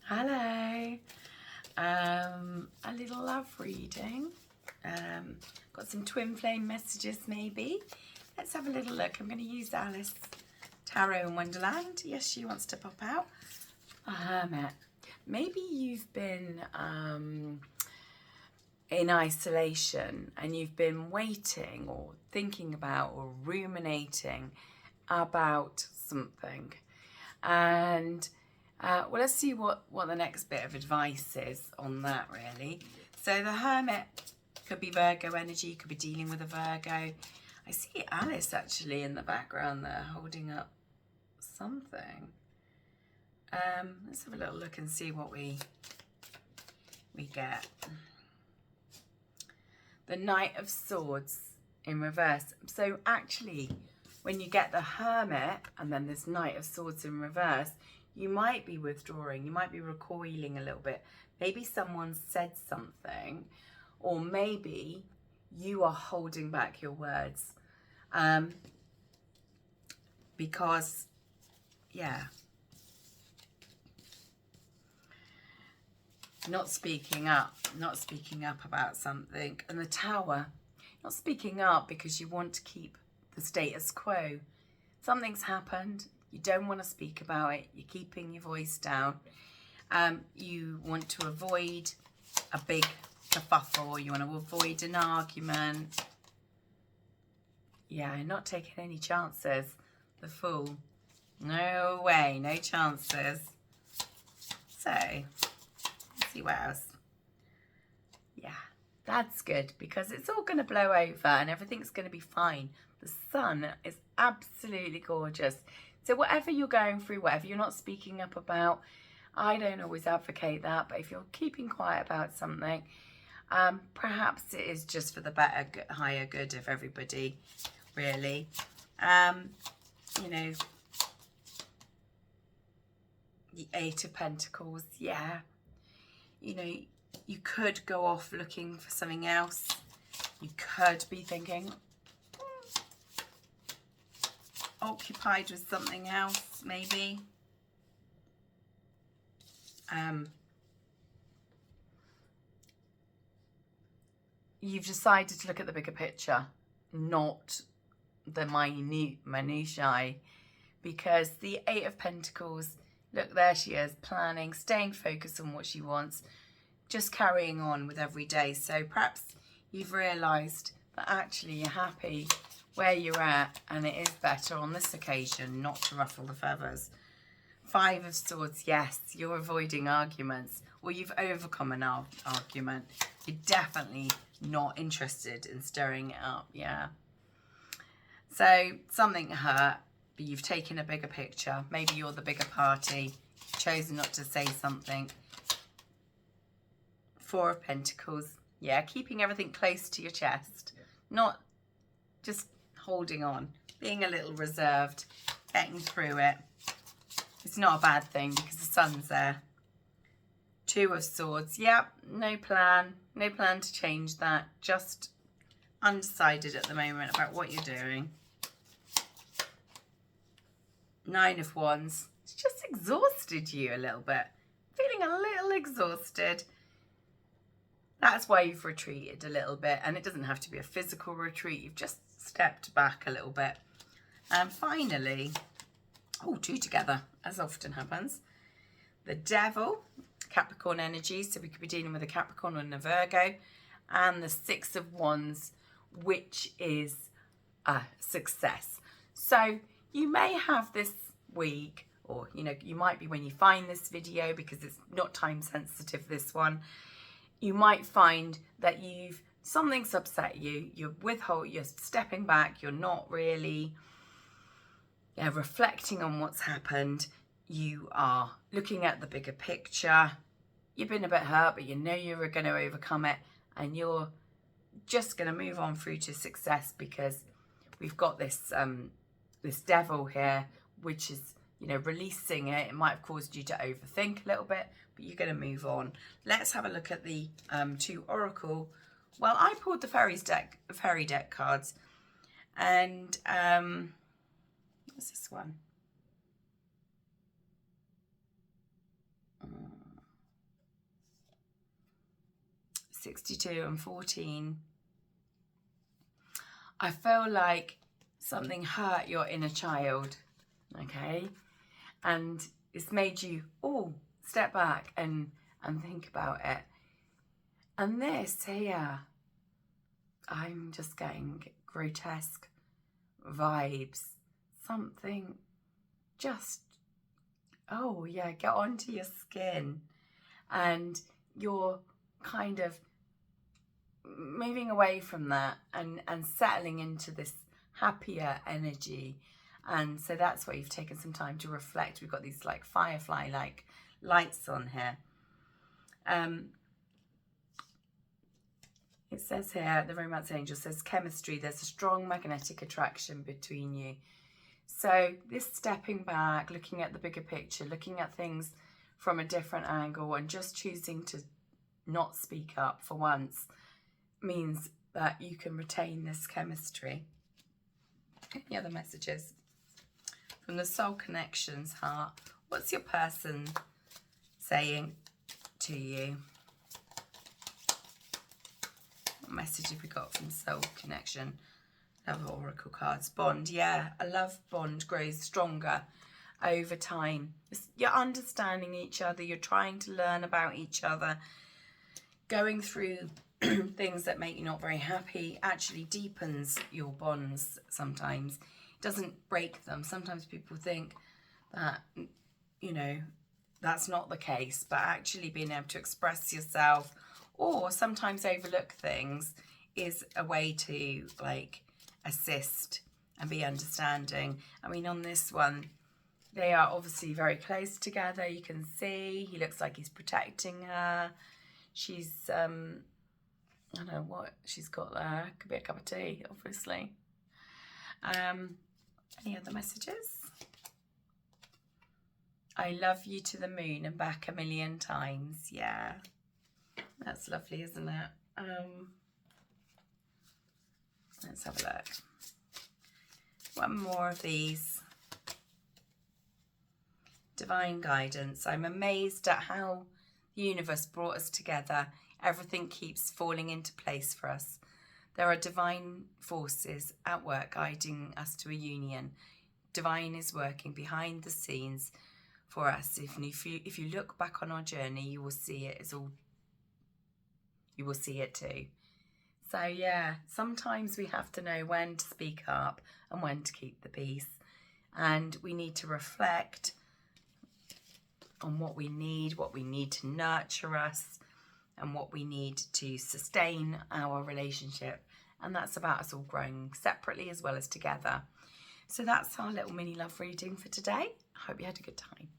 Hello. A little love reading. Got some twin flame messages maybe. Let's have a little look. I'm going to use Alice Tarot in Wonderland. Yes, she wants to pop out. A hermit. Maybe you've been in isolation and you've been waiting or thinking about or ruminating about something. And well, let's see what the next bit of advice is on that, really. So the Hermit could be Virgo energy, could be dealing with a Virgo. I see Alice actually in the background there holding up something. Let's have a little look and see what we get. The Knight of Swords in reverse. So actually, when you get the Hermit and then this Knight of Swords in reverse, you might be withdrawing, you might be recoiling a little bit. Maybe someone said something, or maybe you are holding back your words. Because, yeah, not speaking up about something. And the Tower, not speaking up because you want to keep the status quo. Something's happened. You don't want to speak about it. You're keeping your voice down. You want to avoid a big kerfuffle. You want to avoid an argument. Yeah, not taking any chances. The Fool. No way, no chances. So, let's see what else. Yeah, that's good because it's all going to blow over and everything's going to be fine. The sun is absolutely gorgeous. So whatever you're going through, whatever you're not speaking up about, I don't always advocate that, but if you're keeping quiet about something, perhaps it is just for the better, higher good of everybody, really. You know, the Eight of Pentacles, yeah. You know, you could go off looking for something else. You could be thinking, occupied with something else, maybe. You've decided to look at the bigger picture, not the minutiae, because the Eight of Pentacles, look, there she is, planning, staying focused on what she wants, just carrying on with every day. So perhaps you've realised that actually you're happy where you're at, and it is better on this occasion not to ruffle the feathers. Five of Swords, yes, you're avoiding arguments, or you've overcome an argument. You're definitely not interested in stirring it up, yeah. So something hurt, but you've taken a bigger picture. Maybe you're the bigger party, chosen not to say something. Four of Pentacles, yeah, keeping everything close to your chest, not just holding on, being a little reserved, getting through it. It's not a bad thing because the sun's there. Two of Swords, yep, no plan to change that, just undecided at the moment about what you're doing. Nine of Wands, it's just exhausted you a little bit, feeling a little exhausted. That's why you've retreated a little bit, and it doesn't have to be a physical retreat. You've just stepped back a little bit. And finally, two together, as often happens. The Devil, Capricorn energy, so we could be dealing with a Capricorn and a Virgo. And the Six of Wands, which is a success. So you may have this week, or, you know, you might be when you find this video, because it's not time sensitive, this one. You might find that something's upset you, you're stepping back, you're not really reflecting on what's happened. You are looking at the bigger picture. You've been a bit hurt, but you know you're going to overcome it, and you're just going to move on through to success, because we've got this this Devil here, which is, you know, releasing it. It might have caused you to overthink a little bit, but you're going to move on. Let's have a look at the two Oracle. Well, I pulled the fairy deck cards, and what's this one? 62 and 14. I feel like something hurt your inner child, okay? And it's made you, step back and think about it. And this here, I'm just getting grotesque vibes. Something just, get onto your skin. And you're kind of moving away from that and settling into this happier energy. And so that's why you've taken some time to reflect. We've got these like firefly like lights on here. It says here, the Romance Angel says chemistry, there's a strong magnetic attraction between you. So this stepping back, looking at the bigger picture, looking at things from a different angle and just choosing to not speak up for once means that you can retain this chemistry. Any other messages? From the Soul Connections heart, what's your person saying to you? What message have we got from Soul Connection? Love Oracle cards. Bond, yeah, a love bond grows stronger over time. You're understanding each other, you're trying to learn about each other. Going through things that make you not very happy actually deepens your bonds sometimes. It doesn't break them. Sometimes people think that, that's not the case, but actually being able to express yourself or sometimes overlook things is a way to like assist and be understanding. I mean, on this one, they are obviously very close together. You can see he looks like he's protecting her. She's, I don't know what she's got there. Could be a cup of tea, obviously. Any other messages? I love you to the moon and back 1,000,000 times. Yeah, that's lovely, isn't it? Let's have a look. One more of these. Divine guidance. I'm amazed at how the universe brought us together. Everything keeps falling into place for us. There are divine forces at work guiding us to a union. Divine is working behind the scenes for us. If you look back on our journey, you will see it as all. You will see it too. So yeah, sometimes we have to know when to speak up and when to keep the peace, and we need to reflect on what we need to nurture us, and what we need to sustain our relationship. And that's about us all growing separately as well as together. So that's our little mini love reading for today. I hope you had a good time.